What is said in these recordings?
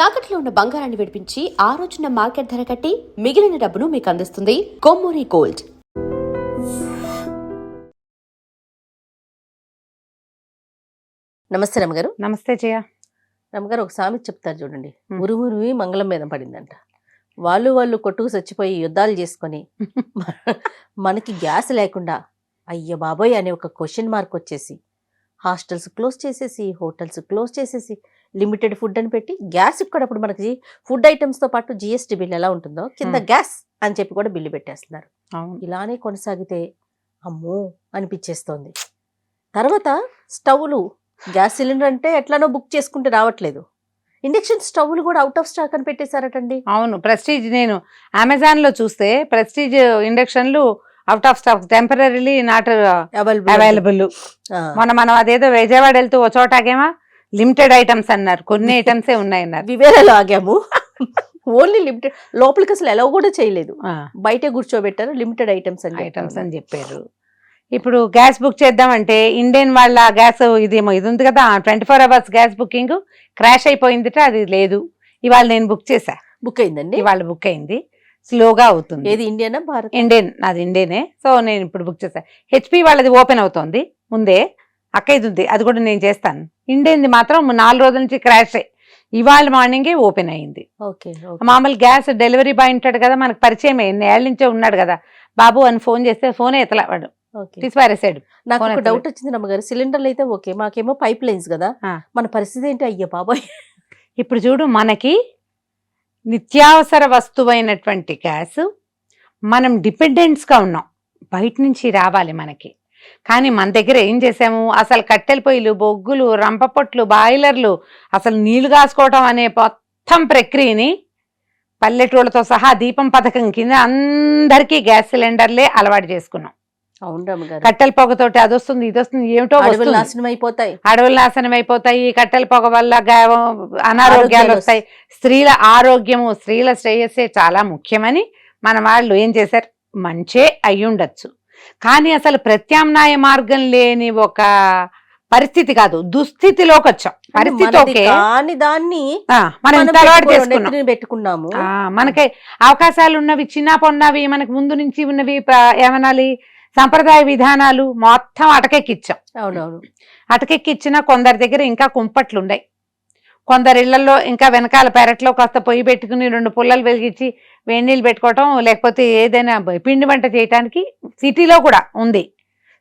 తాకట్లో ఉన్న బంగారాన్ని విడిపించి ఆ రోజున మార్కెట్ ధర కట్టి మిగిలిన డబ్బును మీకు అందిస్తుంది కొమ్మూరి గోల్డ్. నమస్తే రమగారు. నమస్తే జయ. రమగారు, ఒక సామెత చెప్తారు చూడండి. ఉరుమురువి మంగళం మీద పడిందంట. వాళ్ళు కొట్టుకు చచ్చిపోయి యుద్ధాలు చేసుకొని మనకి గ్యాస్ లేకుండా అయ్య బాబోయ్ అనే ఒక క్వశ్చన్ మార్క్ వచ్చేసి హాస్టల్స్ క్లోజ్ చేసేసి, హోటల్స్ క్లోజ్ చేసేసి, లిమిటెడ్ ఫుడ్ అని పెట్టి గ్యాస్ కూడా అప్పుడు మనకి ఫుడ్ ఐటమ్స్తో పాటు జిఎస్టీ బిల్ ఎలా ఉంటుందో కింద గ్యాస్ అని చెప్పి కూడా బిల్లు పెట్టేస్తున్నారు. ఇలానే కొనసాగితే అమ్మో అనిపించేస్తోంది. తర్వాత స్టవ్లు, గ్యాస్ సిలిండర్ అంటే ఎట్లానో బుక్ చేసుకుంటే రావట్లేదు. ఇండక్షన్ స్టవ్లు కూడా అవుట్ ఆఫ్ స్టాక్ అని పెట్టేశారటండి. అవును, ప్రెస్టీజ్ నేను అమెజాన్ లో చూస్తే ప్రెస్టీజ్ ఇండక్షన్లు out of stock, temporarily not available. మనం అదేదో విజయవాడ వెళ్తూ ఓ చోటాగేమా లిమిటెడ్ ఐటమ్స్ అన్నారు, కొన్ని ఐటమ్సే ఉన్నాయన్నారు. వివేరాలో ఆగాము, ఓన్లీ లిమిటెడ్, లోపలికి అసలు ఎలా కూడా చేయలేదు, బయటే కూర్చోబెట్టారు, లిమిటెడ్ ఐటమ్స్ అని చెప్పారు. ఇప్పుడు గ్యాస్ బుక్ చేద్దామంటే ఇండియన్ వాళ్ళ గ్యాస్ ఇది ఉంది కదా 24 hours గ్యాస్ బుకింగ్ క్రాష్ అయిపోయిందిట, అది లేదు. ఇవాళ నేను బుక్ చేశా, బుక్ అయిందండి. ఇవాళ బుక్ అయింది, స్లోగా అవుతుంది. ఏది ఇండియనా భారత్? ఇండియన్, నాది ఇండియనే. సో నేను ఇప్పుడు బుక్ చేశా. హెచ్పి వాళ్ళది ఓపెన్ అవుతోంది ముందే, అక్క ఇది ఉంది, అది కూడా నేను చేస్తాను. ఇండియన్ది మాత్రం 4 రోజుల నుంచి క్రాష్ అయ్యి ఇవాళ మార్నింగే ఓపెన్ అయింది. మామూలు గ్యాస్ డెలివరీ బాయ్ ఉంటాడు కదా, మనకు పరిచయం ఎన్ని ఏళ్ళ నుంచో ఉన్నాడు కదా బాబు అని ఫోన్ చేస్తే ఫోనే ఎత్తలా వాడు, తీసిపారేసాడు. నాకు ఒక డౌట్ వచ్చింది నమ్మగారు, సిలిండర్లు అయితే ఓకే, మాకేమో పైప్ లైన్స్ కదా, మన పరిస్థితి ఏంటి? అయ్యో బాబాయ్. ఇప్పుడు చూడు, మనకి నిత్యావసర వస్తువైనటువంటి గ్యాస్ మనం డిపెండెంట్స్గా ఉన్నాం, బయట నుంచి రావాలి మనకి. కానీ మన దగ్గర ఏం చేసాము, అసలు కట్టెల పొయ్యిలు, బొగ్గులు, రంపపొట్లు, బాయిలర్లు, అసలు నీళ్లు కాసుకోవటం అనే మొత్తం ప్రక్రియని పల్లెటూళ్ళతో సహా దీపం పథకం కింద అందరికీ గ్యాస్ సిలిండర్లే అలవాటు చేసుకున్నాం. కట్టెల పొగతోటి అది వస్తుంది, ఇది వస్తుంది, ఏమిటో నాశనం అయిపోతాయి, అడవులు నాశనం అయిపోతాయి, కట్టెల పొగ వల్ల అనారోగ్యాలు వస్తాయి. స్త్రీల ఆరోగ్యము, స్త్రీల శ్రేయస్సే చాలా ముఖ్యమని మన వాళ్ళు ఏం చేశారు, మంచే అయ్యుండొచ్చు. కానీ అసలు ప్రత్యామ్నాయ మార్గం లేని ఒక పరిస్థితి కాదు, దుస్థితిలోకి వచ్చాం. పరిస్థితి ఓకే, దాన్ని మనం పెట్టుకున్నాము. మనకి అవకాశాలు ఉన్నవి, చిన్న పొన్నవి, మనకు ముందు నుంచి ఉన్నవి ఏమనాలి, సంప్రదాయ విధానాలు మొత్తం అటకెక్కిచ్చాం. అవునవును, అటకెక్కిచ్చిన కొందరి దగ్గర ఇంకా కుంపట్లు ఉన్నాయి, కొందరి ఇళ్లలో ఇంకా వెనకాల పెరట్లో కాస్త పొయ్యి పెట్టుకుని 2 పుల్లలు వెలిగించి వేడి నీళ్ళు పెట్టుకోవటం, లేకపోతే ఏదైనా పిండి వంట చేయటానికి సిటీలో కూడా ఉంది.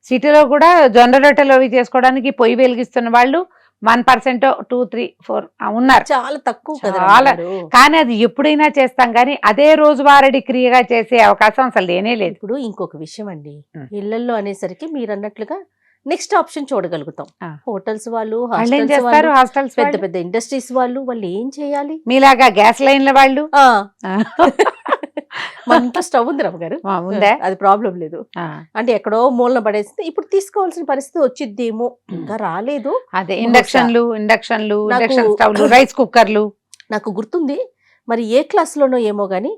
సిటీలో కూడా జొన్న రొట్టెలు అవి చేసుకోవడానికి పొయ్యి వెలిగిస్తున్న వాళ్ళు 1%, 2, 3, 4 ఉన్నారు, చాలా తక్కువ. చాలా. కానీ అది ఎప్పుడైనా చేస్తాం, కానీ అదే రోజువారీ క్రియగా చేసే అవకాశం అసలు లేనే లేదు. ఇప్పుడు ఇంకొక విషయం అండి, ఇళ్లలో అనేసరికి మీరు అన్నట్లుగా నెక్స్ట్ ఆప్షన్ చూడగలుగుతాం. హోటల్స్ వాళ్ళు, హాస్టల్స్, పెద్ద పెద్ద ఇండస్ట్రీస్ వాళ్ళు ఏం చేయాలి? మీలాగా గ్యాస్ లైన్ల వాళ్ళు. మన ఇంట్లో స్టవ్ ఉంది రమ్మగారు, అది ప్రాబ్లం లేదు. అంటే ఎక్కడో మూలన పడేస్తే ఇప్పుడు తీసుకోవాల్సిన పరిస్థితి వచ్చిద్దేమో, ఇంకా రాలేదు. అదే ఇండక్షన్లు, స్టవ్లు, రైస్ కుక్కర్లు. నాకు గుర్తుంది, మరి ఏ క్లాస్ లోనో ఏమో గాని,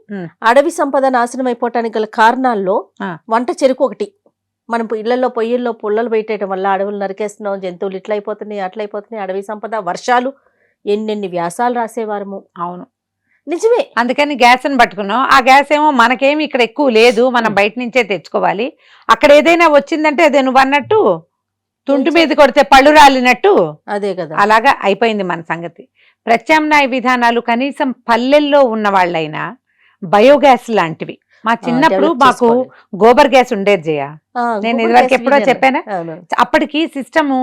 అడవి సంపద నాశనం అయిపోవటానికి గల కారణాల్లో వంట చెరుకు ఒకటి. మనం ఇళ్లలో పొయ్యిల్లో పుల్లలు పెట్టేయటం వల్ల అడవులు నరికేస్తున్నాం, జంతువులు ఇట్లా అయిపోతున్నాయి, అట్లా అయిపోతున్నాయి, అడవి సంపద, వర్షాలు, ఎన్నెన్ని వ్యాసాలు రాసేవారము. అవును, నిజమే. అందుకని గ్యాస్ అని పట్టుకున్నాం. ఆ గ్యాస్ ఏమో మనకేమి ఇక్కడ ఎక్కువ లేదు, మనం బయట నుంచే తెచ్చుకోవాలి. అక్కడ ఏదైనా వచ్చిందంటే అదే నువ్వు అన్నట్టు తుంటి మీద కొడితే పళ్ళు రాలినట్టు, అదే కదా, అలాగా అయిపోయింది మన సంగతి. ప్రత్యామ్నాయ విధానాలు కనీసం పల్లెల్లో ఉన్న వాళ్ళైనా బయోగ్యాస్ లాంటివి. మా చిన్నప్పుడు మాకు గోబర్ గ్యాస్ ఉండేది జయ, నేను ఇదివరకు ఎప్పుడో చెప్పానా. అప్పటికి సిస్టము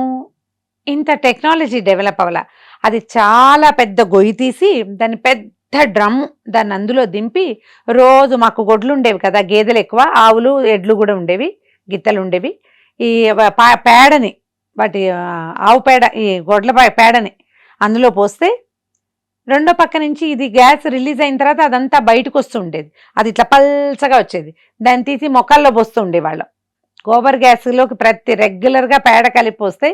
ఇంత టెక్నాలజీ డెవలప్ అవ్వాల. అది చాలా పెద్ద గొయ్యి తీసి దాన్ని పెద్ద డ్రమ్, దాన్ని అందులో దింపి రోజు, మాకు గొడ్లు ఉండేవి కదా, గేదెలు ఎక్కువ, ఆవులు ఎడ్లు కూడా ఉండేవి, గిత్తలు ఉండేవి. ఈ పేడని, వాటి ఆవు పేడ, ఈ గొడ్ల పేడని అందులో పోస్తే రెండో పక్క నుంచి ఇది గ్యాస్ రిలీజ్ అయిన తర్వాత అదంతా బయటకు వస్తూ ఉండేది, అది ఇట్లా పల్చగా వచ్చేది, దాన్ని తీసి మొక్కల్లో పోస్తూ ఉండేవాళ్ళం. గోబర్ గ్యాస్లోకి రెగ్యులర్గా పేడ కలిపి పోస్తే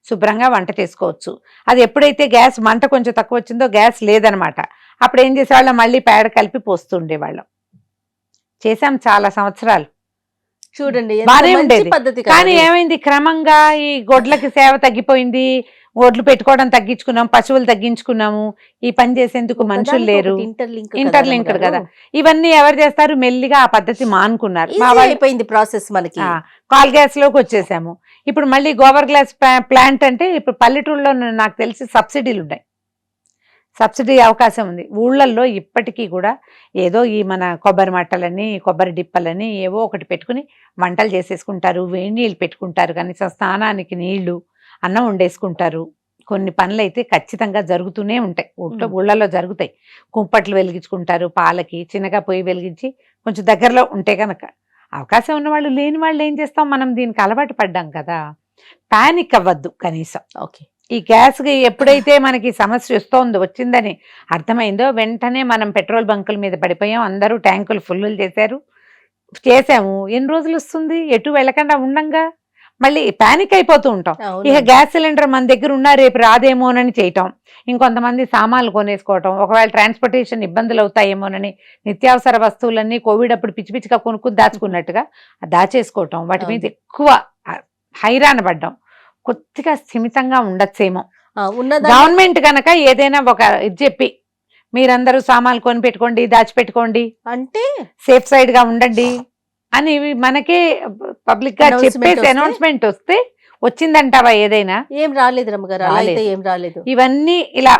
శుభ్రంగా వంట చేసుకోవచ్చు. అది ఎప్పుడైతే గ్యాస్ మంట కొంచెం తక్కువ వచ్చిందో, గ్యాస్ లేదనమాట, అప్పుడు ఏం చేసేవాళ్ళం, మళ్ళీ పేడ కలిపి పోస్తూ ఉండేవాళ్ళం. చేసాం చాలా సంవత్సరాలు, చూడండి బానే ఉండేది. కానీ ఏమైంది, క్రమంగా ఈ గొడ్లకి సేవ తగ్గిపోయింది, ఓట్లు పెట్టుకోవడం తగ్గించుకున్నాం, పశువులు తగ్గించుకున్నాము, ఈ పని చేసేందుకు మనుషులు లేరు, ఇంటర్లింక్డ్ కదా. ఇవన్నీ ఎవరు చేస్తారు? మెల్లిగా ఆ పద్ధతి మానుకున్నారు. అయిపోయింది ప్రాసెస్. మనకి కాల్ గ్యాస్ లోకి వచ్చేసాము. ఇప్పుడు మళ్ళీ గోబర్ గ్యాస్ ప్లాంట్ అంటే ఇప్పుడు పల్లెటూళ్ళలో నాకు తెలిసి సబ్సిడీలు ఉన్నాయి, సబ్సిడీ అవకాశం ఉంది. ఊళ్ళల్లో ఇప్పటికీ కూడా ఏదో ఈ మన కొబ్బరి మట్టలని, కొబ్బరి డిప్పలని ఏవో ఒకటి పెట్టుకుని వంటలు చేసేసుకుంటారు, వేడి నీళ్ళు పెట్టుకుంటారు, కనీసం స్నానానికి నీళ్లు, అన్నం వండేసుకుంటారు. కొన్ని పనులు అయితే ఖచ్చితంగా జరుగుతూనే ఉంటాయి, ఊళ్ళలో జరుగుతాయి. కుంపట్లు వెలిగించుకుంటారు, పాలకి చిన్నగా పొయ్యి వెలిగించి కొంచెం దగ్గరలో ఉంటే కనుక. అవకాశం ఉన్న వాళ్ళు, లేని వాళ్ళు ఏం చేస్తాం, మనం దీనికి అలవాటు పడ్డాం కదా. పానిక్ అవ్వద్దు కనీసం. ఓకే, ఈ గ్యాస్కి ఎప్పుడైతే మనకి సమస్య వచ్చిందని అర్థమైందో వెంటనే మనం పెట్రోల్ బంకుల మీద పడిపోయాం, అందరూ ట్యాంకులు ఫుల్ చేసాము. ఎన్ని రోజులు వస్తుంది? ఎటు వెళ్ళకుండా ఉండంగా మళ్ళీ పానిక్ అయిపోతూ ఉంటాం. ఇక గ్యాస్ సిలిండర్ మన దగ్గర ఉన్నా రేపు రాదేమోనని చేయటం, ఇంకొంతమంది సామాన్లు కొనేసుకోవటం, ఒకవేళ ట్రాన్స్పోర్టేషన్ ఇబ్బందులు అవుతాయేమోనని నిత్యావసర వస్తువులన్నీ కోవిడ్ అప్పుడు పిచ్చి పిచ్చిగా కొనుక్కుని దాచుకున్నట్టుగా దాచేసుకోవటం, వాటి మీద ఎక్కువ హైరాణ పడ్డాం. కొద్దిగా స్థిమితంగా ఉండొచ్చేమో. గవర్నమెంట్ కనుక ఏదైనా ఒక ఇది చెప్పి మీరందరూ సామాన్లు కొని పెట్టుకోండి, దాచిపెట్టుకోండి, అంటే సేఫ్ సైడ్ గా ఉండండి అని మనకే పబ్లిక్ గా చెప్పేసి అనౌన్స్మెంట్ వస్తే వచ్చిందంటావా? ఏదైనా ఏం రాలేదు రమ్మగారు, ఏం రాలేదు. ఇవన్నీ ఇలా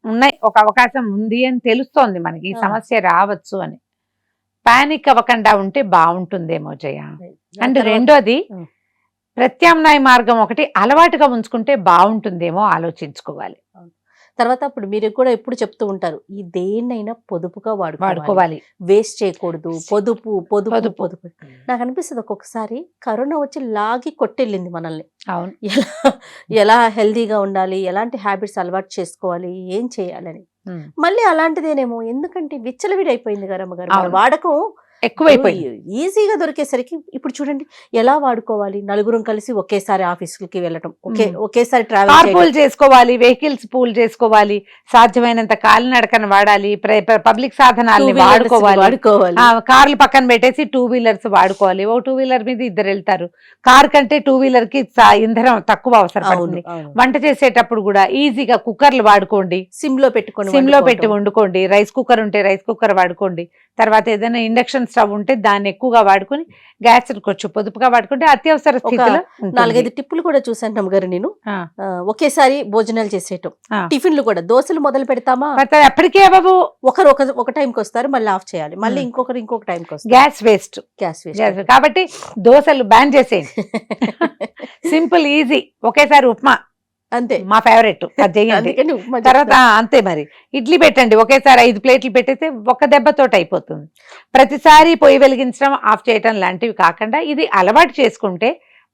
ఉన్నాయి, ఒక అవకాశం ఉంది అని తెలుస్తోంది మనకి, ఈ సమస్య రావచ్చు అని. పానిక్ అవ్వకుండా ఉంటే బాగుంటుందేమో జయ. అండ్ రెండోది, ప్రత్యామ్నాయ మార్గం ఒకటి అలవాటుగా ఉంచుకుంటే బాగుంటుందేమో ఆలోచించుకోవాలి. తర్వాత అప్పుడు మీరు కూడా ఎప్పుడు చెప్తూ ఉంటారు, ఈ దేన్నైనా పొదుపుగా వాడుకోవాలి, వేస్ట్ చేయకూడదు, పొదుపు పొదుపు పొదుపు. నాకు అనిపిస్తుంది ఒక్కొక్కసారి కరోనా వచ్చి లాగి కొట్టెళ్ళింది మనల్ని. అవును, ఎలా హెల్దీగా ఉండాలి, ఎలాంటి హ్యాబిట్స్ అలవాటు చేసుకోవాలి, ఏం చేయాలని. మళ్ళీ అలాంటిదేనేమో, ఎందుకంటే విచ్చలవిడైపోయింది కదా అమ్మగారు వాడకం, ఎక్కువైపోయింది, ఈజీగా దొరికేసరికి. ఇప్పుడు చూడండి ఎలా వాడుకోవాలి, నలుగురం కలిసి ఒకేసారి ఆఫీసులకి వెళ్ళటం, ఒకేసారి ట్రావెల్ చేసుకోవాలి, వెహికల్స్ పూల్ చేసుకోవాలి, సాధ్యమైనంత కాలినడకన వాడాలి, పబ్లిక్ సాధనాలని వాడుకోవాలి, కార్లు పక్కన పెట్టేసి 2 వీలర్స్ వాడుకోవాలి. ఓ 2 వీలర్ మీద ఇద్దరు వెళ్తారు, కార్ కంటే 2 వీలర్ కి ఇంధనం తక్కువ అవసరం పడుతుంది. వంట చేసేటప్పుడు కూడా ఈజీగా కుక్కర్లు వాడుకోండి, సిమ్ లో పెట్టి వండుకోండి, రైస్ కుక్కర్ ఉంటే రైస్ కుక్కర్ వాడుకోండి. తర్వాత ఏదైనా ఇండక్షన్ స్టవ్ ఉంటే దాన్ని ఎక్కువగా వాడుకుని గ్యాస్ కొంచెం పొదుపుగా వాడుకుంటే అత్యవసర స్థితిలో. 4-5 టిప్పులు కూడా చూసాను అమ్మగారు నేను. ఒకేసారి భోజనాలు చేసేయటం, టిఫిన్లు కూడా దోశలు మొదలు పెడతామా, అప్పటికే బాబు ఒకరు ఒక టైంకి వస్తారు, మళ్ళీ ఆఫ్ చేయాలి, మళ్ళీ ఇంకొకరు ఇంకొక టైంకి వస్తారు. గ్యాస్ వేస్ట్ కాబట్టి దోశలు బ్యాన్ చేసేయండి. సింపుల్ ఈజీ, ఒకేసారి ఉప్మా అంతే మా ఫేవరెట్, తర్వాత అంతే. మరి ఇడ్లీ పెట్టండి, ఒకేసారి 5 ప్లేట్లు పెట్టేస్తే ఒక దెబ్బతోటి అయిపోతుంది. ప్రతిసారి పొయ్యి వెలిగించడం, ఆఫ్ చేయటం లాంటివి కాకుండా ఇది అలవాటు చేసుకుంటే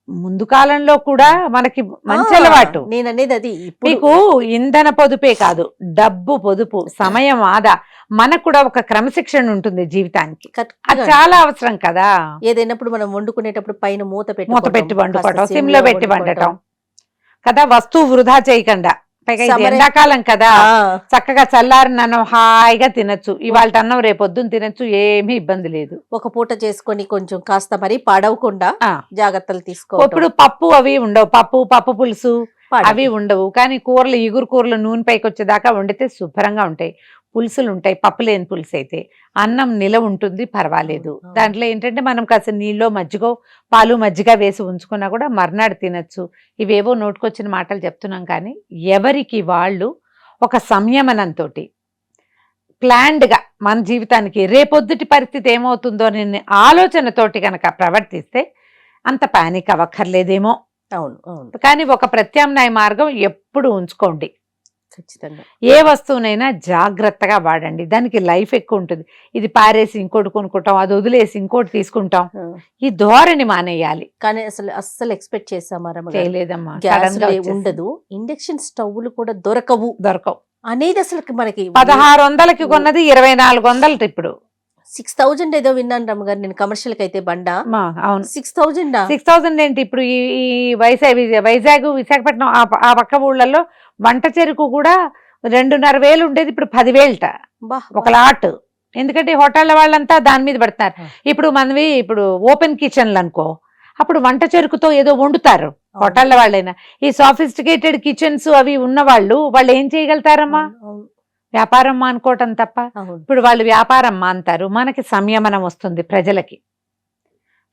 ముందు కాలంలో కూడా మనకి మంచి అలవాటు. నేను అనేది అది, మీకు ఇంధన పొదుపే కాదు, డబ్బు పొదుపు, సమయం ఆదా, మనకు కూడా ఒక క్రమశిక్షణ ఉంటుంది జీవితానికి, అది చాలా అవసరం కదా. ఏదైనప్పుడు మనం వండుకునేటప్పుడు పైన మూత పెట్టి వండుకోవటం, సిమ్ లో పెట్టి వండటం కదా, వస్తువు వృధా చేయకుండా. పైగా ఎండాకాలం కదా, చక్కగా చల్లారి అన్నం హాయిగా తినచ్చు, ఇవాళ అన్నం రేపొద్దున తినచ్చు, ఏమీ ఇబ్బంది లేదు. ఒక పూట చేసుకొని కొంచెం కాస్త మరి పాడవకుండా జాగ్రత్తలు తీసుకో. ఇప్పుడు పప్పు అవి ఉండవు, పప్పు పులుసు అవి ఉండవు, కానీ కూరలు, ఇగురు కూరలు నూనె పైకి వచ్చేదాకా వండితే శుభ్రంగా ఉంటాయి. పులుసులు ఉంటాయి, పప్పు లేని పులుసు అయితే. అన్నం నిలవ ఉంటుంది, పర్వాలేదు. దాంట్లో ఏంటంటే మనం కాస్త నీళ్ళో మజ్జిగో, పాలు మజ్జిగ వేసి ఉంచుకున్నా కూడా మర్నాడు తినచ్చు. ఇవేవో నోటుకొచ్చిన మాటలు చెప్తున్నాం, కానీ ఎవరికి వాళ్ళు ఒక సంయమనంతో ప్లాన్డ్గా మన జీవితానికి రేపొద్దుటి పరిస్థితి ఏమవుతుందో అనే ఆలోచనతోటి కనుక ప్రవర్తిస్తే అంత పానిక్ అవ్వక్కర్లేదేమో. అవును, కానీ ఒక ప్రత్యామ్నాయ మార్గం ఎప్పుడు ఉంచుకోండి. ఖచ్చితంగా ఏ వస్తువునైనా జాగ్రత్తగా వాడండి, దానికి లైఫ్ ఎక్కువ ఉంటుంది. ఇది పారేసి ఇంకోటి కొనుక్కుంటాం, అది వదిలేసి ఇంకోటి తీసుకుంటాం, ఈ ధోరణి మానేయాలి. కానీ అస్సలు ఎక్స్పెక్ట్ చేసామా చేయలేదమ్మా, ఉండదు. ఇండక్షన్ స్టవ్లు కూడా దొరకవు అనేది అసలు మనకి 1600కి కొన్నది 2400 ఇప్పుడు 6000 ఏదో విన్నాను రమ్మగారు నేను, కమర్షియల్ కి అయితే బండా. అవును, 6000 ఏంటి ఇప్పుడు ఈ వైజాగ్ విశాఖపట్నం ఆ పక్క ఊళ్ళల్లో వంట చెరుకు కూడా 2500 ఉండేది, ఇప్పుడు 10,000 ఒక లాట్. ఎందుకంటే హోటళ్ల వాళ్ళంతా దాని మీద పడుతున్నారు. ఇప్పుడు మనవి ఇప్పుడు ఓపెన్ కిచెన్లు అనుకో, అప్పుడు వంట చెరుకుతో ఏదో వండుతారు హోటళ్ళ వాళ్ళైనా. ఈ సాఫిస్టికేటెడ్ కిచెన్స్ అవి ఉన్న వాళ్ళు ఏం చేయగలుగుతారమ్మా? వ్యాపారం మానుకోవటం తప్ప. ఇప్పుడు వాళ్ళు వ్యాపారం మానుతారు, మనకి సంయమనం వస్తుంది. ప్రజలకి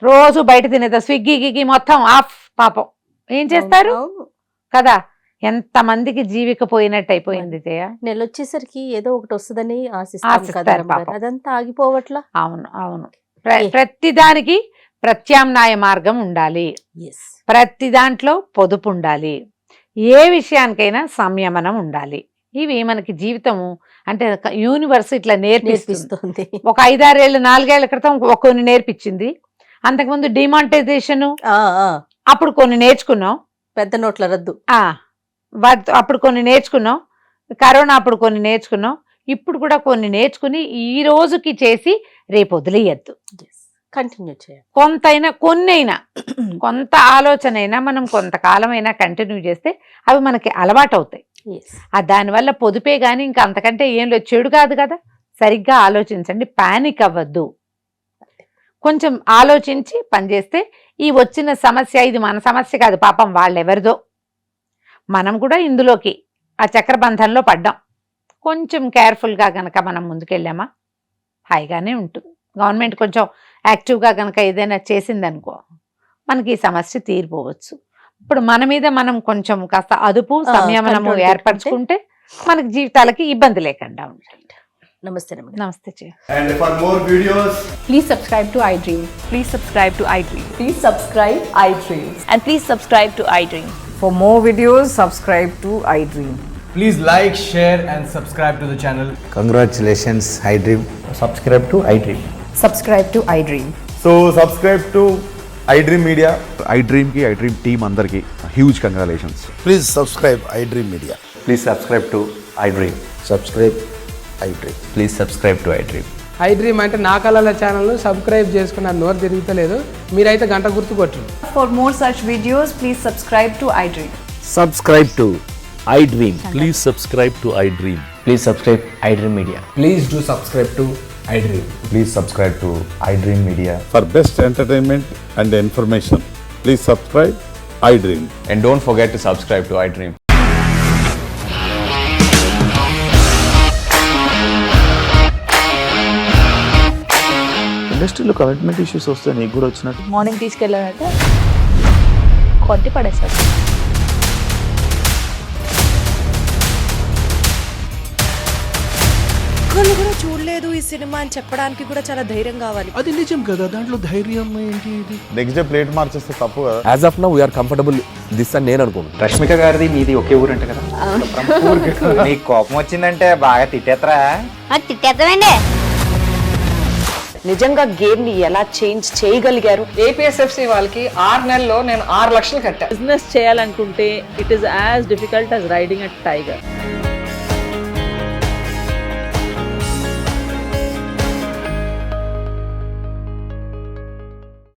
రోజు బయట తినేదా, స్విగ్గీ గిగ్గి మొత్తం ఆఫ్. పాపం ఏం చేస్తారు కదా? ఎంత మందికి జీవిక పోయినట్టు అయిపోయింది జయ. నెలొచ్చేసరికి ఏదో ఒకటి వస్తుందని ఆశిస్తారు పాపం. అదంతా ఆగిపోవట్లా. అవును అవును. ప్రతిదానికి ప్రత్యామ్నాయ మార్గం ఉండాలి, ప్రతి దాంట్లో పొదుపు ఉండాలి, ఏ విషయానికైనా సంయమనం ఉండాలి. ఇవి మనకి జీవితము అంటే యూనివర్స్ ఇట్లా నేర్పిస్తుంది. ఒక 5-6 ఏళ్ళు 4 ఏళ్ల క్రితం కొన్ని నేర్పించింది. అంతకుముందు డిమానిటైజేషన్ అప్పుడు కొన్ని నేర్చుకున్నాం, పెద్ద నోట్ల రద్దు అప్పుడు కొన్ని నేర్చుకున్నాం, కరోనా అప్పుడు కొన్ని నేర్చుకున్నాం, ఇప్పుడు కూడా కొన్ని నేర్చుకుని ఈ రోజుకి చేసి రేపు వదిలేయద్దు, కంటిన్యూ చేయాలి. కొన్నైనా కొంత ఆలోచన అయినా మనం కొంతకాలమైనా కంటిన్యూ చేస్తే అవి మనకి అలవాటు అవుతాయి. దానివల్ల పొదుపే గాని ఇంకా అంతకంటే ఏం లేదు. చెడు కాదు కదా. సరిగ్గా ఆలోచించండి, పానిక్ అవ్వద్దు, కొంచెం ఆలోచించి పనిచేస్తే ఈ వచ్చిన సమస్య ఇది మన సమస్య కాదు, పాపం వాళ్ళెవరిదో. మనం కూడా ఇందులోకి ఆ చక్రబంధంలో పడ్డాం. కొంచెం కేర్ఫుల్గా గనక మనం ముందుకెళ్ళామా హాయిగానే ఉంటుంది. గవర్నమెంట్ కొంచెం యాక్టివ్గా కనుక ఏదైనా చేసిందనుకో మనకి ఈ సమస్య తీరిపోవచ్చు. ఇప్పుడు మన మీద మనం కొంచెం కాస్త అదుపు సంయమనము ఏర్పరచుకుంటే మనకి జీవితాలకి ఇబ్బంది లేకుండా ఉంటుంది. నమస్తే. నమస్తే. And for more videos, please subscribe to iDream. Please subscribe to iDream. Please subscribe iDream. And please subscribe to iDream. For more videos, subscribe to iDream. please like, share and subscribe to the channel. Congratulations, iDream. Subscribe to iDream. Subscribe to iDream. So subscribe to iDream Media. iDream ki iDream team andarki huge congratulations. Please subscribe iDream Media. Please subscribe to iDream. Subscribe iDream. Please subscribe to iDream. iDream అంటే నా కళల ఛానల్ను subscribe చేసుకున్న నోరు తిరుగుతలేదు, మీరైతే గంట గుర్తు కొట్టండి. For more such videos, please subscribe to iDream. Subscribe to iDream. Please subscribe to iDream. Please subscribe iDream Media. Please do subscribe to iDream. Please subscribe to iDream Media. For best entertainment and information, please subscribe iDream. And don't forget to subscribe to iDream. ఇండస్ట్రీలో commitment issues వస్తే నీకు కూడా వచ్చినట్టు. Morning తీసుకెళ్ళాలంటే కొట్టి పడేస్తారు. ఒక్కళ్ళు కూడా చూడలేదు ఈ సినిమా అని చెప్పడానికి కూడా చాలా ధైర్యం కావాలి. అది నిజం కదా, దాంట్లో ధైర్యం ఏంటి? నెక్స్ట్ డే ప్లేట్ మార్చేస్తే తప్పు కదా. As of now we are comfortable this అని నేను అనుకుంటున్నాను. రష్మిక గారిది మీది ఒకే ఊరు అంట కదా. నీకు కోపం వచ్చిందంటే బాగా తిట్టేత్తరా? తిట్టేద్దామండి. నిజంగా గేమ్ ని ఎలా చేంజ్ చేయగలిగారు? ఏపీఎస్ఎఫ్సి వాళ్ళకి 6 నెలల్లో నేను 6 లక్షలు కట్టా. బిజినెస్ చేయాలనుకుంటే it is as difficult as riding a tiger.